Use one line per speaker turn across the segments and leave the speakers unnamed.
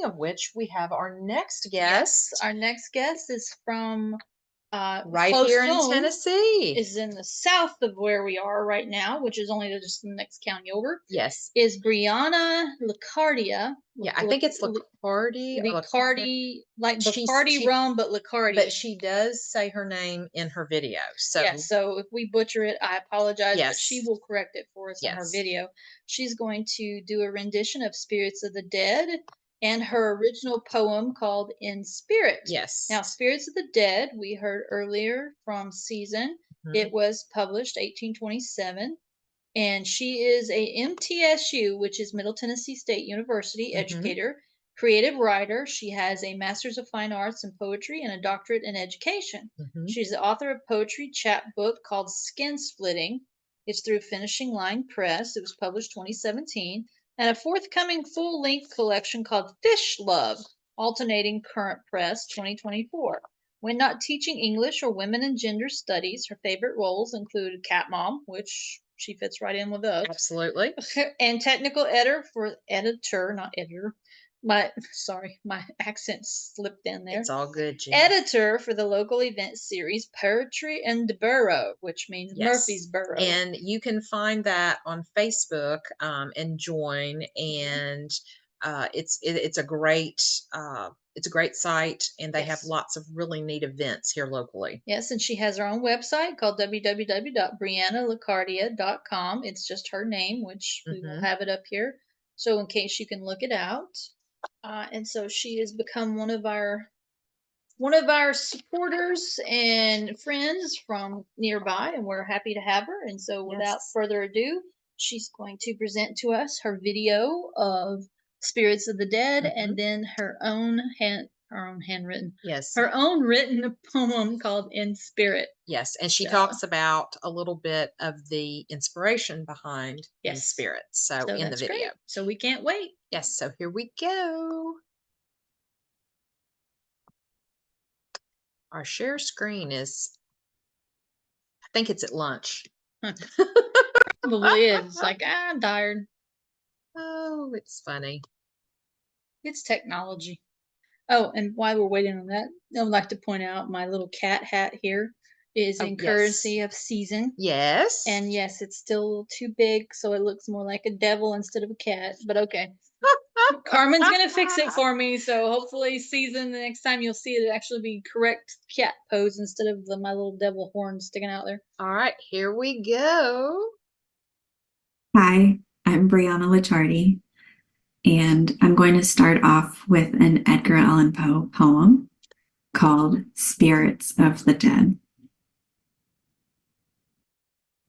speaking of which, we have our next
Yes,
guest
our next guest is from
right
close
here in
home,
Tennessee.
is in the south of where we are right now, which is only just the next county over.
Yes.
Is Bryanna Licciardi.
Yeah, I think it's Licciardi.
Licciardi, like
She's-
Bacardi
she-
rum, but Licciardi.
But she does say her name in her video. So
yeah, so if we butcher it, I apologize, but
Yes.
she will correct it for us in her
Yes.
video. She's going to do a rendition of Spirits of the Dead and her original poem called In Spirit.
Yes.
Now, Spirits of the Dead, we heard earlier from Season.
Mhm.
It was published 1827. And she is a MTSU, which is Middle Tennessee State University, educator, creative writer. She has a Master's of Fine Arts in Poetry and a doctorate in education. She's the author of poetry chapbook called Skin Splitting. It's through Finishing Line Press. It was published 2017. And a forthcoming full-length collection called Fish Love, Alternating Current Press 2024. When not teaching English or women and gender studies, her favorite roles include cat mom, which she fits right in with us.
Absolutely.
And technical editor, not editor. My accent slipped in there.
It's all good, Jen.
Editor for the local event series Poetry in the Borough, which means
Yes.
Murfreesboro.
And you can find that on Facebook and join. And it's a great site, and they have
Yes.
lots of really neat events here locally.
Yes, and she has her own website called www.briannalicardia.com. It's just her name, which we will have it up here. So in case you can look it out. And so she has become one of our supporters and friends from nearby, and we're happy to have her. And so without further ado, she's going to present to us her video of Spirits of the Dead, and then her own handwritten, her own written poem called In Spirit.
Yes, and she talks about a little bit of the inspiration behind In Spirit. So in the video.
Great. So we can't wait.
Yes, so here we go. Our share screen is, I think it's at lunch.
Probably is. It's like, I'm tired.
Oh, it's funny.
It's technology. Oh, and while we're waiting on that, I would like to point out my little cat hat here is in courtesy of Season.
Yes.
And yes, it's still a little too big, so it looks more like a devil instead of a cat. But okay. Carmen's going to fix it for me, so hopefully Season, the next time you'll see it actually be correct cat pose instead of my little devil horn sticking out there.
All right, here we go.
Hi, I'm Bryanna Licciardi, and I'm going to start off with an Edgar Allan Poe poem called Spirits of the Dead.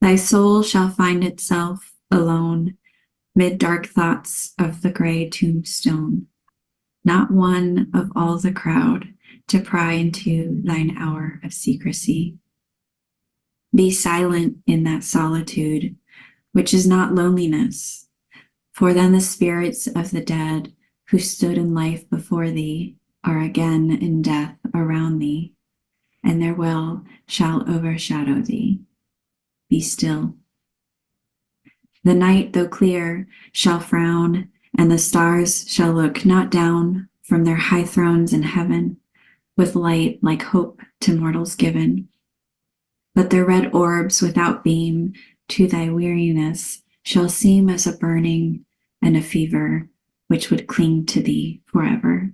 Thy soul shall find itself alone mid dark thoughts of the gray tombstone, not one of all the crowd to pry into thine hour of secrecy. Be silent in that solitude, which is not loneliness, for then the spirits of the dead who stood in life before thee are again in death around thee, and their will shall overshadow thee. Be still. The night, though clear, shall frown, and the stars shall look not down from their high thrones in heaven, with light like hope to mortals given. But their red orbs without beam to thy weariness shall seem as a burning and a fever which would cling to thee forever.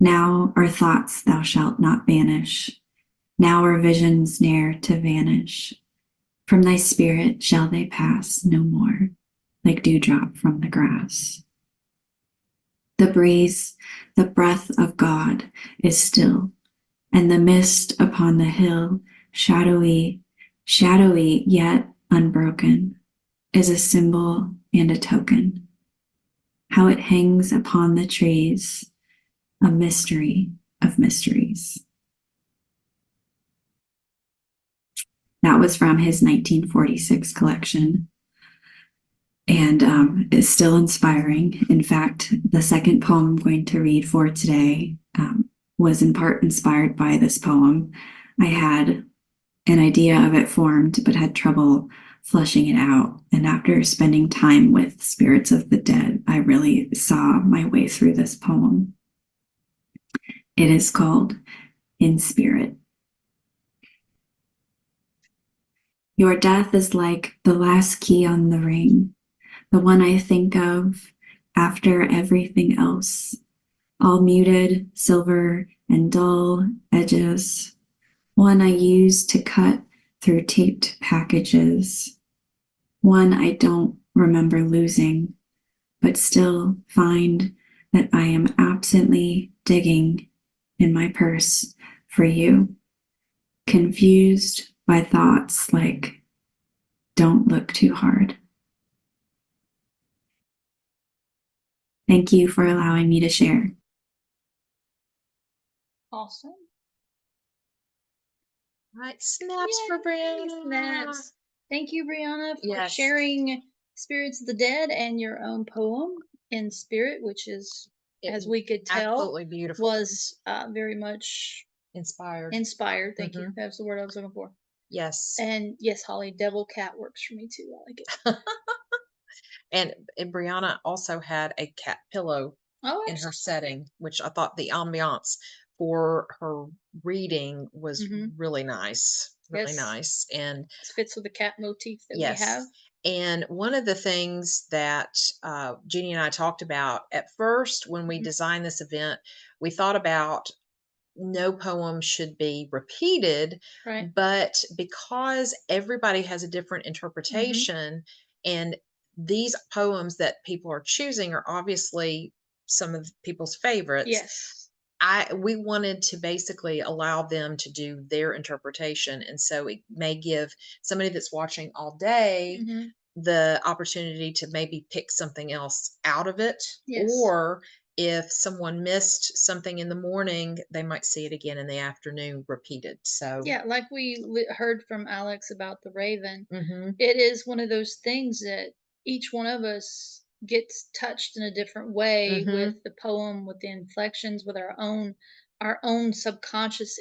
Now our thoughts thou shalt not banish, now our visions ne'er to vanish. From thy spirit shall they pass no more, like dewdrop from the grass. The breeze, the breath of God, is still, and the mist upon the hill, shadowy yet unbroken, is a symbol and a token. How it hangs upon the trees, a mystery of mysteries. That was from his 1946 collection, and is still inspiring. In fact, the second poem I'm going to read for today was in part inspired by this poem. I had an idea of it formed, but had trouble flushing it out. And after spending time with spirits of the dead, I really saw my way through this poem. It is called In Spirit. Your death is like the last key on the ring, the one I think of after everything else, all muted, silver, and dull edges, one I use to cut through taped packages, one I don't remember losing, but still find that I am absently digging in my purse for you, confused by thoughts like, don't look too hard. Thank you for allowing me to share.
Awesome.
Right, snaps for
Yay,
Bryanna.
snaps. Thank you, Bryanna, for
Yes.
sharing Spirits of the Dead and your own poem In Spirit, which is, as we could tell,
Absolutely beautiful.
was very much
Inspired.
inspired. Thank you. That's the word I was looking for.
Yes.
And yes, Holly, devil cat works for me too. I like it.
And Bryanna also had a cat pillow
Oh,
in her
excellent.
setting, which I thought the ambiance for her reading was
Mhm.
really nice, really
Yes.
nice. And
This fits with the cat motif that we
yes,
have.
and one of the things that Jeannie and I talked about at first when we
Mhm.
designed this event, we thought about no poem should be repeated,
Right.
but because everybody has a different
Mhm.
interpretation, and these poems that people are choosing are obviously some of people's favorites,
Yes.
we wanted to basically allow them to do their interpretation, and so it may give somebody that's watching all day
Mhm.
the opportunity to maybe pick something else out of it,
Yes.
or if someone missed something in the morning, they might see it again in the afternoon repeated. So
Yeah, like we heard from Alex about the Raven,
mhm,
it is one of those things that each one of us gets touched in a different way with
mhm,
the poem, with the inflections, with our own subconscious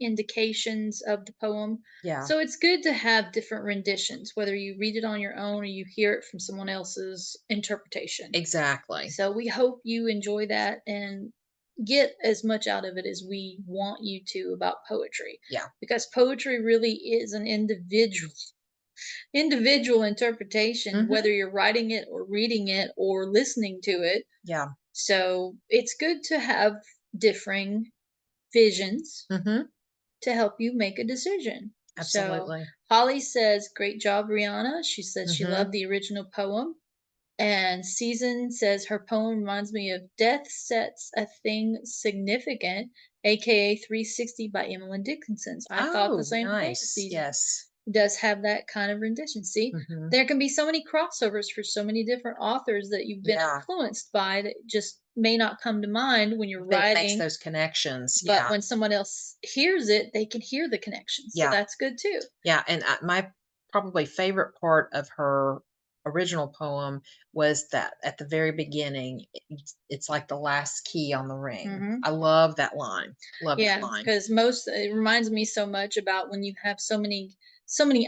indications of the poem.
yeah,
So it's good to have different renditions, whether you read it on your own or you hear it from someone else's interpretation.
exactly.
So we hope you enjoy that and get as much out of it as we want you to about poetry,
Yeah,
because poetry really is an individual interpretation,
mhm,
whether you're writing it or reading it or listening to it.
yeah,
So it's good to have differing visions
mhm,
to help you make a decision. So
absolutely.
Holly says, great job, Rihanna. She says she loved
Mhm.
the original poem. And Season says her poem reminds me of Death Sets a Thing Significant, aka 360 by Emily Dickinson. I thought the
Oh,
same thing,
nice.
Season.
Yes.
Does have that kind of rendition. See,
Mhm.
there can be so many crossovers for so many different authors that you've been
Yeah,
influenced by that just may not come to mind when you're
then it makes
writing,
those connections.
but
Yeah,
when someone else hears it, they can hear the connections. So
yeah.
that's good too.
Yeah, and my probably favorite part of her original poem was that at the very beginning, it's like the last key on the ring.
Hmm.
I love that line. Love that
Yeah,
line.
because most it reminds me so much about when you have so many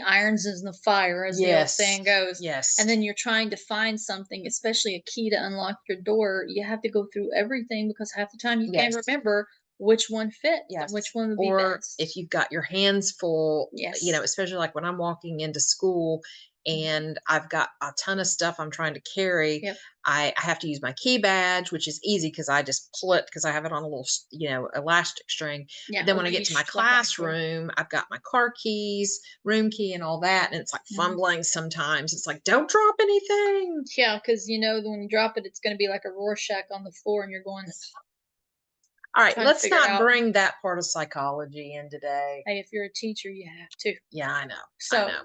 irons in the fire, as the old
Yes.
saying goes,
Yes.
and then you're trying to find something, especially a key to unlock your door. You have to go through everything because half the time you can't
Yes.
remember which one fits and which
Yes.
one would be
Or if
best.
you've got your hands full,
Yes.
especially like when I'm walking into school
Hmm.
and I've got a ton of stuff I'm trying to carry,
Yep.
I have to use my key badge, which is easy because I just pull it because I have it on a little, elastic string. But
Yeah.
then
Or
when I get
maybe
to my
strap on your door.
classroom, I've got my car keys, room key, and all that. And it's like
Hmm.
fumbling sometimes. It's like, don't drop anything.
Yeah, because when you drop it, it's going to be like a Rorschach on the floor, and you're going
All right,
trying to
let's
figure it
not
out.
bring that part of psychology in today.
Hey, if you're a teacher, you have to.
Yeah, I know. I
So
know.